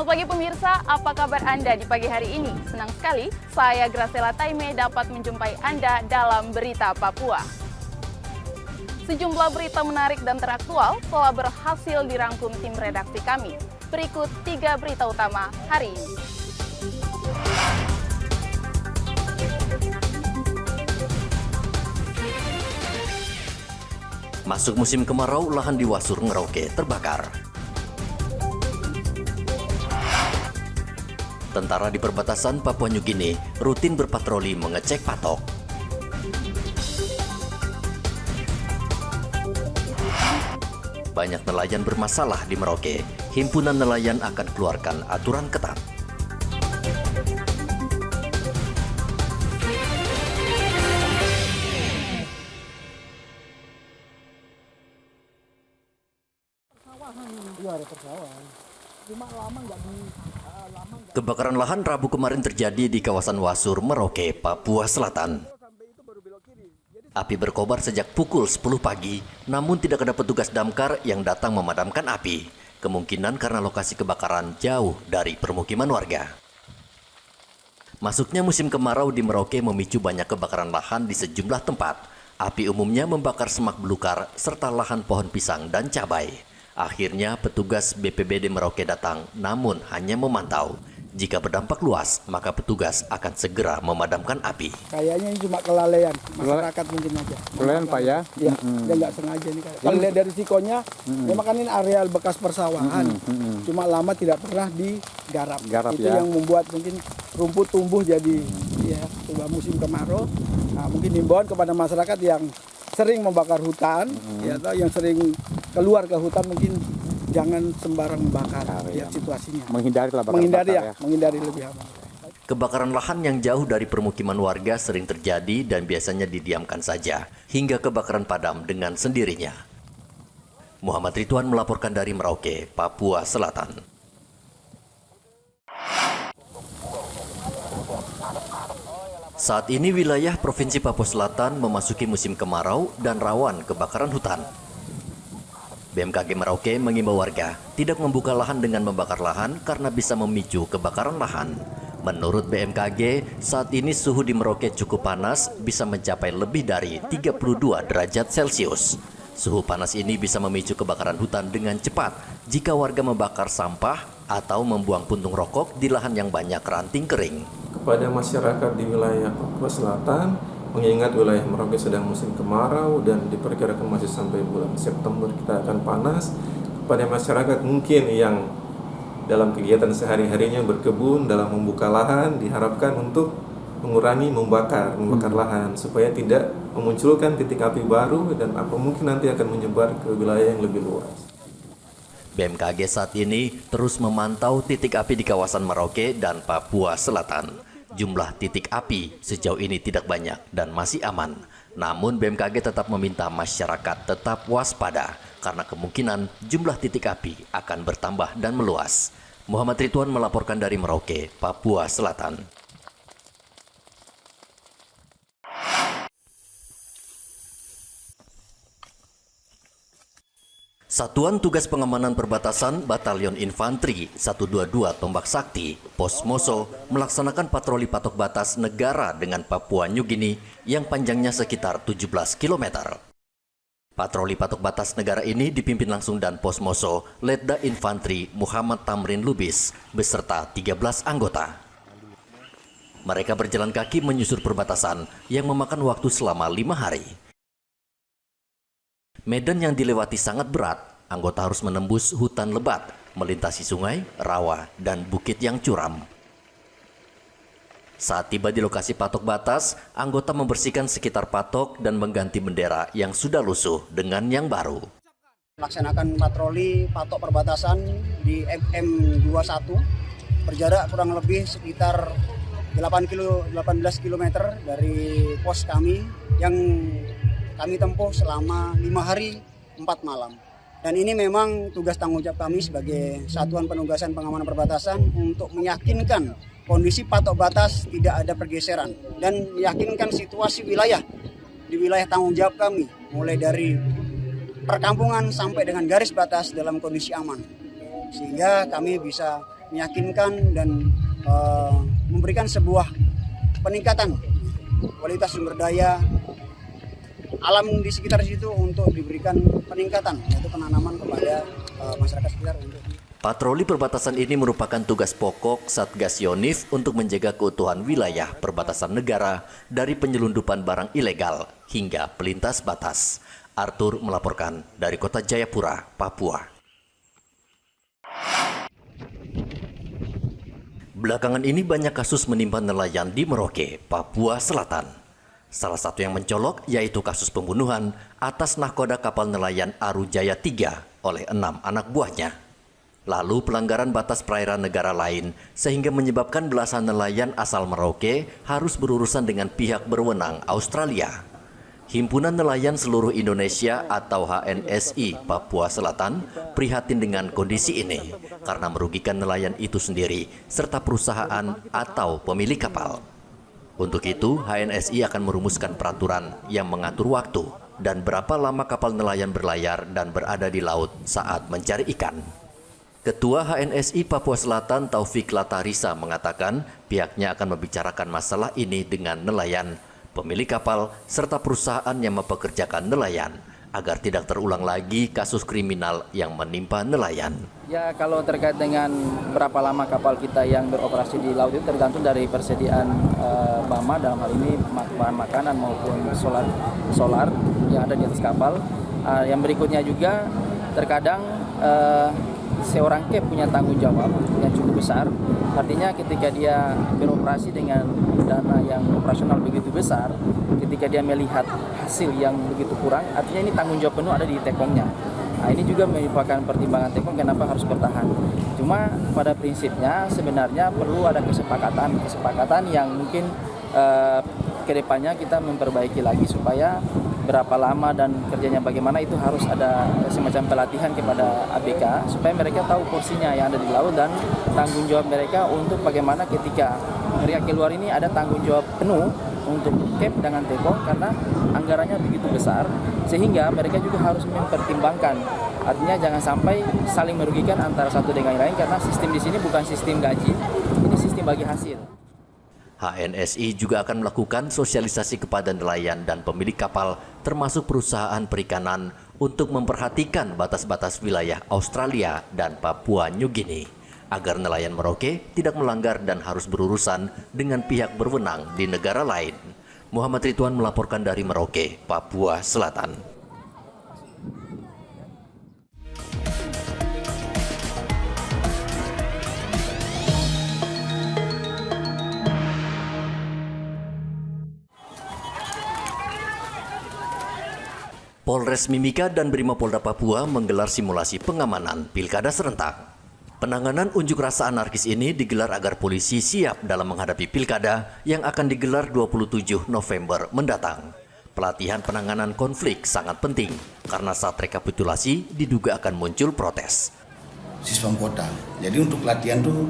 Selamat pagi pemirsa, apa kabar Anda di pagi hari ini? Senang sekali, saya Graciela Taime dapat menjumpai Anda dalam Berita Papua. Sejumlah berita menarik dan teraktual telah berhasil dirangkum tim redaksi kami. Berikut 3 berita utama hari ini. Masuk musim kemarau, lahan di Wasur Merauke terbakar. Tentara di perbatasan Papua Nugini rutin berpatroli mengecek patok. Banyak nelayan bermasalah di Merauke. Himpunan nelayan akan keluarkan aturan ketat. Kebakaran lahan Rabu kemarin terjadi di kawasan Wasur, Merauke, Papua Selatan. Api berkobar sejak pukul 10 pagi, namun tidak ada petugas damkar yang datang memadamkan api. Kemungkinan karena lokasi kebakaran jauh dari permukiman warga. Masuknya musim kemarau di Merauke memicu banyak kebakaran lahan di sejumlah tempat. Api umumnya membakar semak belukar serta lahan pohon pisang dan cabai. Akhirnya petugas BPBD Merauke datang, namun hanya memantau. Jika berdampak luas, maka petugas akan segera memadamkan api. Kayaknya ini cuma kelalaian masyarakat mungkin aja. Kelalaian Pak ya? Iya, dia nggak sengaja nih. Kalau lihat dari risikonya, memang kan ini areal bekas persawahan. Cuma lama tidak pernah digarap. Itu ya. yang membuat mungkin rumput tumbuh jadi ya coba musim kemarau. Nah, mungkin himbauan kepada masyarakat yang sering membakar hutan, ya, atau yang sering keluar ke hutan mungkin jangan sembarang membakar, lihat situasinya. Menghindari lebih aman. Kebakaran lahan yang jauh dari permukiman warga sering terjadi dan biasanya didiamkan saja, hingga kebakaran padam dengan sendirinya. Muhammad Ridwan melaporkan dari Merauke, Papua Selatan. Saat ini wilayah Provinsi Papua Selatan memasuki musim kemarau dan rawan kebakaran hutan. BMKG Merauke mengimbau warga tidak membuka lahan dengan membakar lahan karena bisa memicu kebakaran lahan. Menurut BMKG, saat ini suhu di Merauke cukup panas, bisa mencapai lebih dari 32 derajat Celcius. Suhu panas ini bisa memicu kebakaran hutan dengan cepat jika warga membakar sampah atau membuang puntung rokok di lahan yang banyak ranting kering. Kepada masyarakat di wilayah Papua Selatan, mengingat wilayah Merauke sedang musim kemarau dan diperkirakan masih sampai bulan September kita akan panas, kepada masyarakat mungkin yang dalam kegiatan sehari-harinya berkebun, dalam membuka lahan, diharapkan untuk mengurangi membakar lahan supaya tidak memunculkan titik api baru dan apa mungkin nanti akan menyebar ke wilayah yang lebih luas. BMKG saat ini terus memantau titik api di kawasan Merauke dan Papua Selatan. Jumlah titik api sejauh ini tidak banyak dan masih aman. Namun BMKG tetap meminta masyarakat tetap waspada karena kemungkinan jumlah titik api akan bertambah dan meluas. Muhammad Ridwan melaporkan dari Merauke, Papua Selatan. Satuan Tugas Pengamanan Perbatasan Batalion Infanteri 122 Tombak Sakti, Pos Moso, melaksanakan patroli patok batas negara dengan Papua Nugini yang panjangnya sekitar 17 km. Patroli patok batas negara ini dipimpin langsung dan Pos Moso, Letda Infanteri Muhammad Tamrin Lubis, beserta 13 anggota. Mereka berjalan kaki menyusur perbatasan yang memakan waktu selama 5 hari. Medan yang dilewati sangat berat, anggota harus menembus hutan lebat, melintasi sungai, rawa, dan bukit yang curam. Saat tiba di lokasi patok batas, anggota membersihkan sekitar patok dan mengganti bendera yang sudah lusuh dengan yang baru. Melaksanakan patroli patok perbatasan di MM21, berjarak kurang lebih sekitar 18 km dari pos kami yang kami tempuh selama 5 hari 4 malam. Dan ini memang tugas tanggung jawab kami sebagai Satuan Penugasan Pengamanan Perbatasan untuk meyakinkan kondisi patok batas tidak ada pergeseran dan meyakinkan situasi wilayah di wilayah tanggung jawab kami mulai dari perkampungan sampai dengan garis batas dalam kondisi aman. Sehingga kami bisa meyakinkan dan memberikan sebuah peningkatan kualitas sumber daya alam di sekitar situ untuk diberikan peningkatan, yaitu penanaman kepada masyarakat sekitar. Patroli perbatasan ini merupakan tugas pokok Satgas Yonif untuk menjaga keutuhan wilayah perbatasan negara dari penyelundupan barang ilegal hingga pelintas batas. Arthur melaporkan dari Kota Jayapura, Papua. Belakangan ini banyak kasus menimpa nelayan di Merauke, Papua Selatan. Salah satu yang mencolok yaitu kasus pembunuhan atas nahkoda kapal nelayan Arujaya 3 oleh 6 anak buahnya. Lalu pelanggaran batas perairan negara lain sehingga menyebabkan belasan nelayan asal Merauke harus berurusan dengan pihak berwenang Australia. Himpunan Nelayan Seluruh Indonesia atau HNSI Papua Selatan prihatin dengan kondisi ini karena merugikan nelayan itu sendiri serta perusahaan atau pemilik kapal. Untuk itu, HNSI akan merumuskan peraturan yang mengatur waktu dan berapa lama kapal nelayan berlayar dan berada di laut saat mencari ikan. Ketua HNSI Papua Selatan Taufik Latarisa mengatakan pihaknya akan membicarakan masalah ini dengan nelayan, pemilik kapal, serta perusahaan yang mempekerjakan nelayan agar tidak terulang lagi kasus kriminal yang menimpa nelayan. Ya, kalau terkait dengan berapa lama kapal kita yang beroperasi di laut itu tergantung dari persediaan BAMA, dalam hal ini bahan makanan maupun solar yang ada di atas kapal. Yang berikutnya juga terkadang seorang kep punya tanggung jawab yang cukup besar. Artinya ketika dia beroperasi dengan dana yang operasional begitu besar, ketika dia melihat hasil yang begitu kurang, artinya ini tanggung jawab penuh ada di Tekongnya. Nah, ini juga merupakan pertimbangan Tekong kenapa harus bertahan. Cuma pada prinsipnya sebenarnya perlu ada kesepakatan yang mungkin kedepannya kita memperbaiki lagi supaya berapa lama dan kerjanya bagaimana itu harus ada semacam pelatihan kepada ABK supaya mereka tahu porsinya yang ada di laut dan tanggung jawab mereka untuk bagaimana ketika mereka keluar ini ada tanggung jawab penuh untuk KEP dengan Tekong karena anggarannya begitu besar sehingga mereka juga harus mempertimbangkan. Artinya jangan sampai saling merugikan antara satu dengan yang lain karena sistem di sini bukan sistem gaji, ini sistem bagi hasil. HNSI juga akan melakukan sosialisasi kepada nelayan dan pemilik kapal termasuk perusahaan perikanan untuk memperhatikan batas-batas wilayah Australia dan Papua New Guinea agar nelayan Merauke tidak melanggar dan harus berurusan dengan pihak berwenang di negara lain. Muhammad Ridwan melaporkan dari Merauke, Papua Selatan. Polres Mimika dan Brimopolda Papua menggelar simulasi pengamanan Pilkada serentak. Penanganan unjuk rasa anarkis ini digelar agar polisi siap dalam menghadapi Pilkada yang akan digelar 27 November mendatang. Pelatihan penanganan konflik sangat penting karena saat rekapitulasi diduga akan muncul protes. Sispam kota. Jadi untuk latihan tuh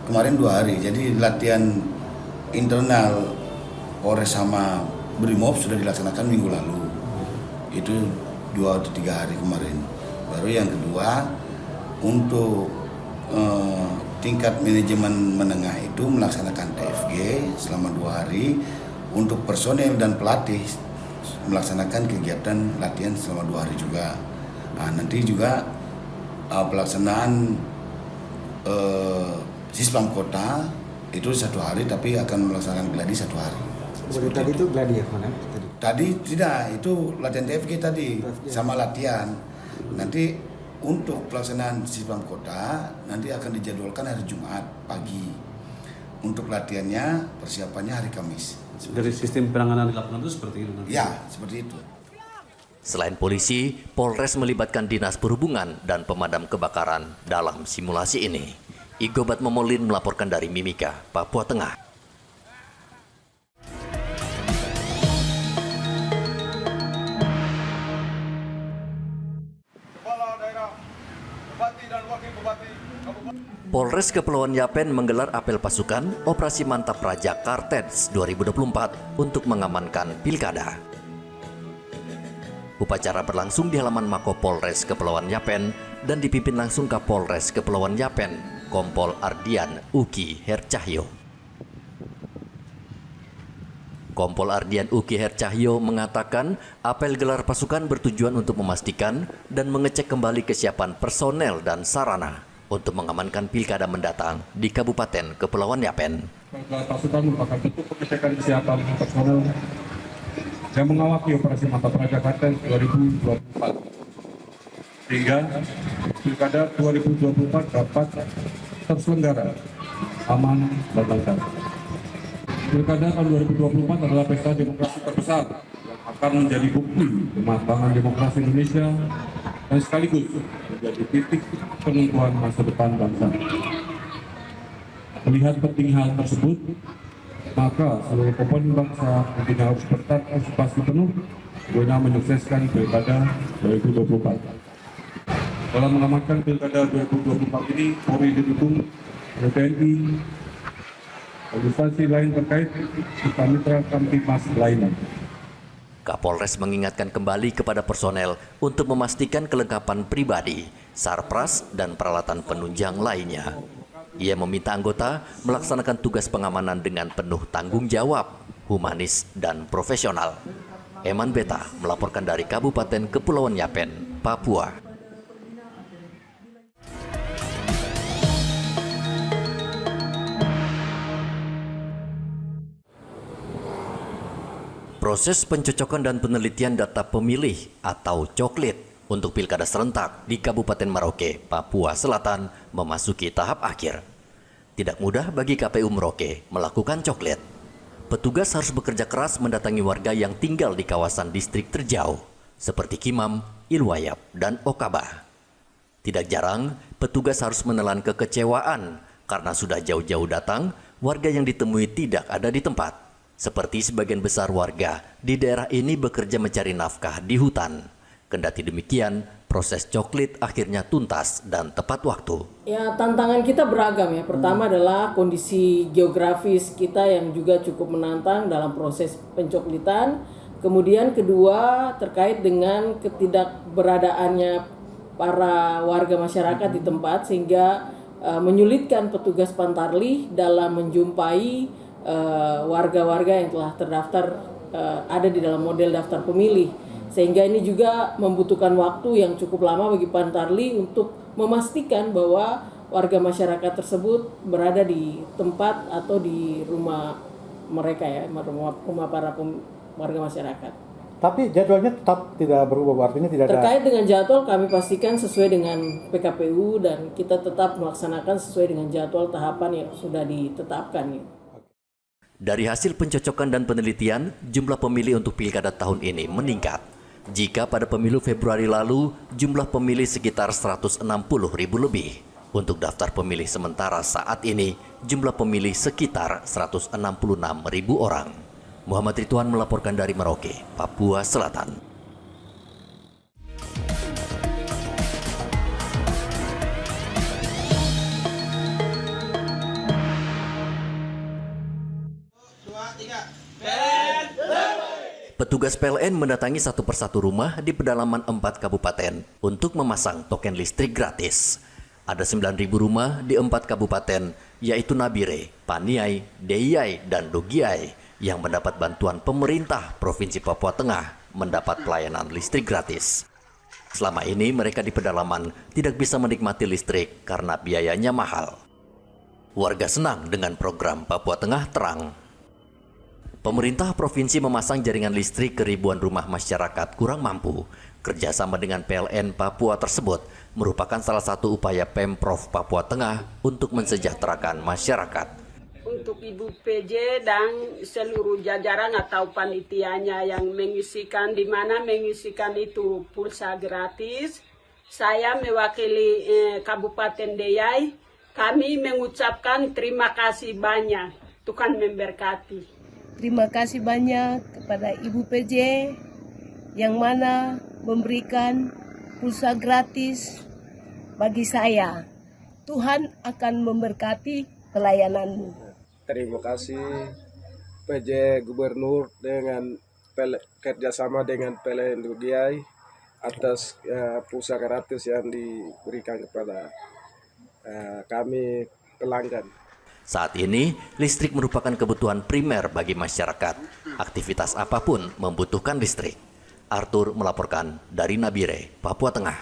kemarin 2 hari. Jadi latihan internal Polres sama Brimob sudah dilaksanakan minggu lalu. Itu 2 atau 3 hari kemarin. Baru yang kedua untuk tingkat manajemen menengah itu melaksanakan TFG selama 2 hari untuk personel dan pelatih melaksanakan kegiatan latihan selama 2 hari juga. Nah, nanti juga pelaksanaan Sispam kota itu 1 hari tapi akan melaksanakan gladi 1 hari. Tadi itu gladi ya mana? Tadi tidak, itu latihan TFG tadi sama latihan. Nanti untuk pelaksanaan Sispam kota nanti akan dijadwalkan hari Jumat pagi. Untuk latihannya persiapannya hari Kamis. Dari sistem penanganan di lapangan itu seperti itu? Ya, seperti itu. Selain polisi, Polres melibatkan Dinas Perhubungan dan pemadam kebakaran dalam simulasi ini. Igobat Momolin melaporkan dari Mimika, Papua Tengah. Polres Kepulauan Yapen menggelar apel pasukan Operasi Mantap Raja Kartens 2024 untuk mengamankan Pilkada. Upacara berlangsung di halaman Mako Polres Kepulauan Yapen dan dipimpin langsung Kapolres Kepulauan Yapen, Kompol Ardian Uki Hercahyo. Kompol Ardian Uki Hercahyo mengatakan apel gelar pasukan bertujuan untuk memastikan dan mengecek kembali kesiapan personel dan sarana untuk mengamankan pilkada mendatang di Kabupaten Kepulauan Yapen. Gelar pasukan merupakan bentuk pengecekan kesiapan personel yang mengawaki operasi Mantap Raja Klaten 2024 sehingga pilkada 2024 dapat terselenggara aman dan lancar. Pilkada tahun 2024 adalah pesta demokrasi terbesar yang akan menjadi bukti kematangan demokrasi Indonesia dan sekaligus menjadi titik penentuan masa depan bangsa. Melihat penting hal tersebut, maka seluruh komponen bangsa tentunya harus berpartisipasi penuh guna menyukseskan Pilkada 2024. Dalam mengamankan Pilkada 2024 ini, Polri didukung oleh TNI, instansi lain terkait, serta mitra Kamtibmas lainnya. Kapolres mengingatkan kembali kepada personel untuk memastikan kelengkapan pribadi, sarpras, dan peralatan penunjang lainnya. Ia meminta anggota melaksanakan tugas pengamanan dengan penuh tanggung jawab, humanis, dan profesional. Eman Beta melaporkan dari Kabupaten Kepulauan Yapen, Papua. Proses pencocokan dan penelitian data pemilih atau coklit untuk pilkada serentak di Kabupaten Merauke, Papua Selatan memasuki tahap akhir. Tidak mudah bagi KPU Merauke melakukan coklit. Petugas harus bekerja keras mendatangi warga yang tinggal di kawasan distrik terjauh, seperti Kimam, Ilwayap, dan Okabah. Tidak jarang, petugas harus menelan kekecewaan karena sudah jauh-jauh datang, warga yang ditemui tidak ada di tempat. Seperti sebagian besar warga di daerah ini bekerja mencari nafkah di hutan. Kendati demikian, proses coklit akhirnya tuntas dan tepat waktu. Ya, tantangan kita beragam ya. Pertama adalah kondisi geografis kita yang juga cukup menantang dalam proses pencoklitan. Kemudian kedua terkait dengan ketidakberadaannya para warga masyarakat di tempat sehingga menyulitkan petugas Pantarlih dalam menjumpai warga-warga yang telah terdaftar ada di dalam model daftar pemilih, sehingga ini juga membutuhkan waktu yang cukup lama bagi Pantarlih untuk memastikan bahwa warga masyarakat tersebut berada di tempat atau di rumah mereka ya, rumah para warga masyarakat. Tapi jadwalnya tetap tidak berubah, artinya tidak ada. Terkait dengan jadwal kami pastikan sesuai dengan PKPU dan kita tetap melaksanakan sesuai dengan jadwal tahapan yang sudah ditetapkan ya. Dari hasil pencocokan dan penelitian, jumlah pemilih untuk pilkada tahun ini meningkat. Jika pada pemilu Februari lalu, jumlah pemilih sekitar 160.000 lebih. Untuk daftar pemilih sementara saat ini, jumlah pemilih sekitar 166.000 orang. Muhammad Ridwan melaporkan dari Merauke, Papua Selatan. Petugas PLN mendatangi satu persatu rumah di pedalaman 4 kabupaten untuk memasang token listrik gratis. Ada 9.000 rumah di 4 kabupaten, yaitu Nabire, Paniai, Deiyai, dan Dogiai, yang mendapat bantuan pemerintah Provinsi Papua Tengah mendapat pelayanan listrik gratis. Selama ini mereka di pedalaman tidak bisa menikmati listrik karena biayanya mahal. Warga senang dengan program Papua Tengah Terang. Pemerintah provinsi memasang jaringan listrik ke ribuan rumah masyarakat kurang mampu. Kerjasama dengan PLN Papua tersebut merupakan salah satu upaya Pemprov Papua Tengah untuk mensejahterakan masyarakat. Untuk Ibu PJ dan seluruh jajaran atau panitianya yang mengisikan, di mana mengisikan itu pulsa gratis, saya mewakili Kabupaten Deiyai, kami mengucapkan terima kasih banyak. Tuhan memberkati. Terima kasih banyak kepada Ibu PJ yang mana memberikan pulsa gratis bagi saya. Tuhan akan memberkati pelayananmu. Terima kasih PJ Gubernur dengan kerjasama dengan PLN Dogiai atas pulsa gratis yang diberikan kepada kami pelanggan. Saat ini, listrik merupakan kebutuhan primer bagi masyarakat. Aktivitas apapun membutuhkan listrik. Arthur melaporkan dari Nabire, Papua Tengah.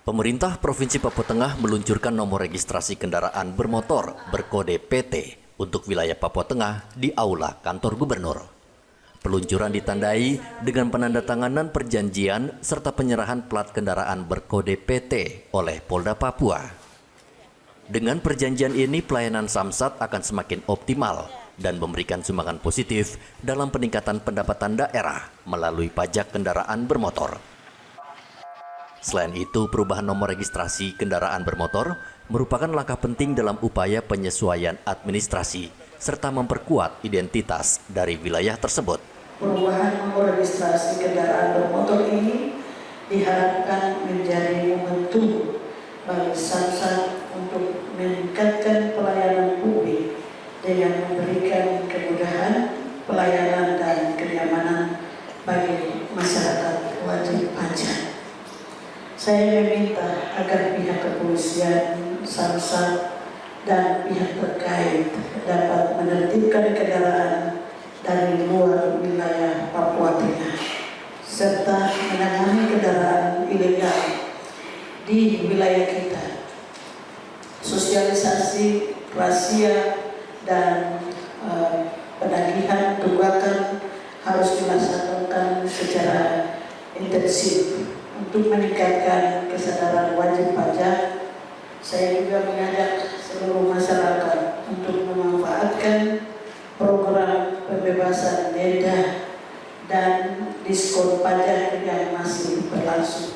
Pemerintah Provinsi Papua Tengah meluncurkan nomor registrasi kendaraan bermotor berkode PT untuk wilayah Papua Tengah di Aula Kantor Gubernur. Peluncuran ditandai dengan penandatanganan perjanjian serta penyerahan plat kendaraan berkode PT oleh Polda Papua. Dengan perjanjian ini, pelayanan Samsat akan semakin optimal dan memberikan sumbangan positif dalam peningkatan pendapatan daerah melalui pajak kendaraan bermotor. Selain itu, perubahan nomor registrasi kendaraan bermotor merupakan langkah penting dalam upaya penyesuaian administrasi serta memperkuat identitas dari wilayah tersebut. Perubahan nomor registrasi kendaraan bermotor ini diharapkan menjadi momentum bagi Samsat untuk meningkatkan pelayanan publik dengan memberikan kemudahan, pelayanan dan kenyamanan bagi masyarakat wajib pajak. Saya meminta agar pihak kepolisian, Samsat dan pihak terkait dapat menertibkan kendaraan dari luar wilayah Papua Tengah serta menangani kendaraan ilegal di wilayah kita. Sosialisasi, razia dan penagihan tunggakan harus dilaksanakan secara intensif untuk meningkatkan kesadaran wajib pajak. Saya juga mengajak seluruh masyarakat untuk memanfaatkan program pembebasan denda dan diskon pajak yang masih berlangsung.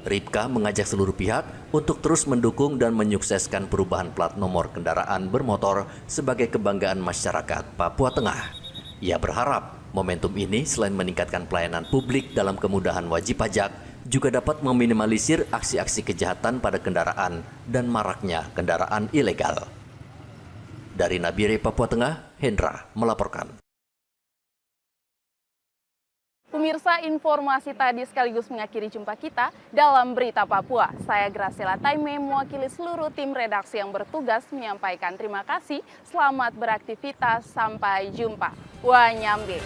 Ripka mengajak seluruh pihak untuk terus mendukung dan menyukseskan perubahan plat nomor kendaraan bermotor sebagai kebanggaan masyarakat Papua Tengah. Ia berharap momentum ini selain meningkatkan pelayanan publik dalam kemudahan wajib pajak, juga dapat meminimalisir aksi-aksi kejahatan pada kendaraan dan maraknya kendaraan ilegal. Dari Nabire, Papua Tengah, Hendra melaporkan. Pemirsa, informasi tadi sekaligus mengakhiri jumpa kita dalam Berita Papua. Saya Graciela Taime mewakili seluruh tim redaksi yang bertugas menyampaikan terima kasih. Selamat beraktivitas, sampai jumpa. Wanyambe.